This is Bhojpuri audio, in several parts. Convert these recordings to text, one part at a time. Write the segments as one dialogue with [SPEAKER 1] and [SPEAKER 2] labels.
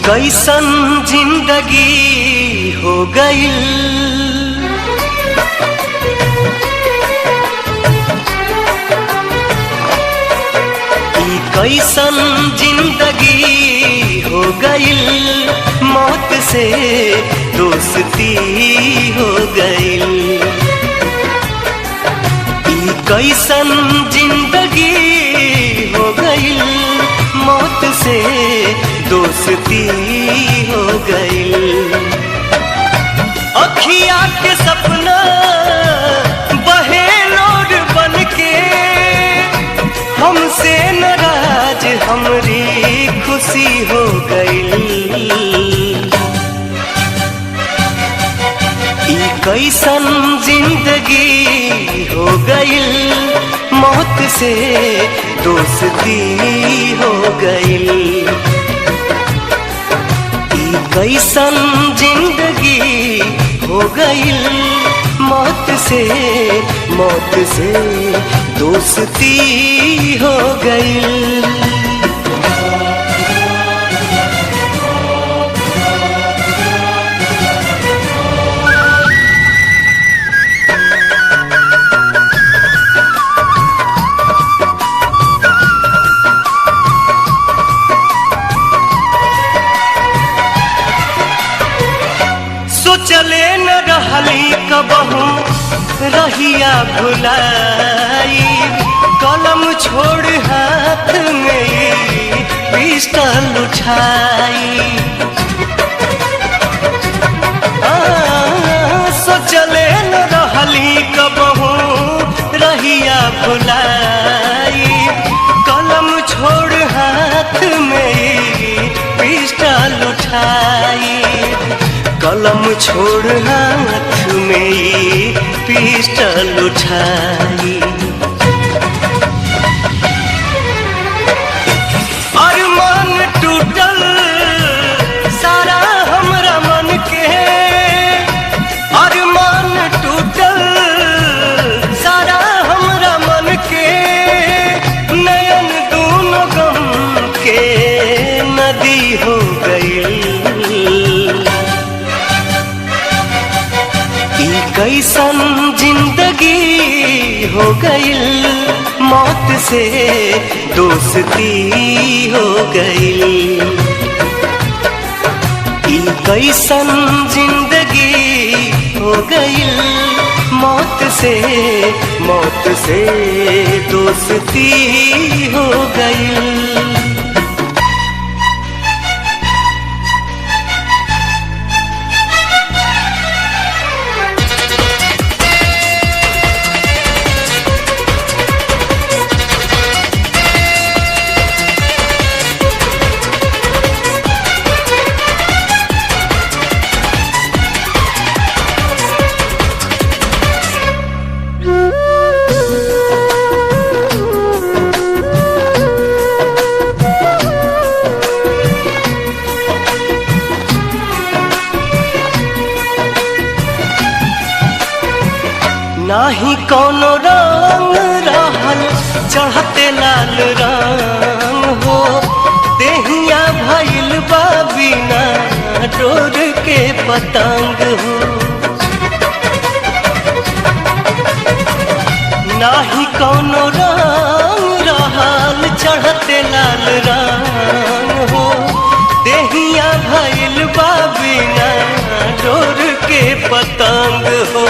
[SPEAKER 1] कैसन जिंदगी हो गई, कैसन जिंदगी हो गई, मौत से दोस्ती हो गई। कैसन जिंदगी हो गई, मौत से दोस्ती हो गई। अखिया के सपना बहे लोर बन के, हमसे नाराज हमरी खुशी हो गई। कैसन जिंदगी हो गई, मौत से दोस्ती हो गई। कैसन जिंदगी हो गई, मौत से दोस्ती हो गई। चले न रहली कबहू रहिया भुलाई, कलम छोड़ हाथ में पिस्टल उठाई। सोचले न रहली कबहू रहिया भुलाई, कलम छोड़ हाथ में पिस्टल उठाई। कलम छोड़ हाथ में पिस्टल उठाई। अरमान टूटल सारा हमरा मन के, अरमान टूटल सारा हमरा मन के, नयन दोनों गम के नदी हो गई। कैसन जिंदगी हो गई, मौत से दोस्ती हो गई। कैसन जिंदगी हो गई, मौत से दोस्ती हो गई। नाही कोनो रंग रहल चढ़ते लाल रंग हो, देहिया भइल बा बिना डोर के पतंग हो। नाही कोनो रंग रहल चढ़ते लाल रंग हो, देहिया भइल बा बिना डोर के पतंग हो।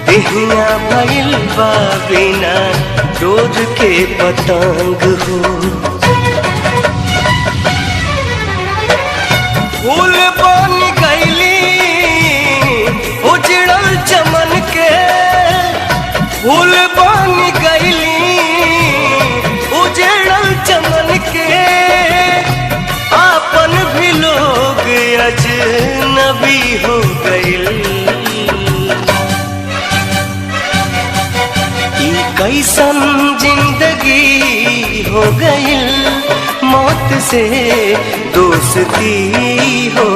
[SPEAKER 1] देहिया भइल बा बिना डोर के पतंग हो। फूल बन गईली उजड़ल चमन के, फूल बन गईली उजड़ल चमन के, आपन भी लोग अजनबी हो गई। कैसन जिंदगी हो गई, मौत से दोस्ती हो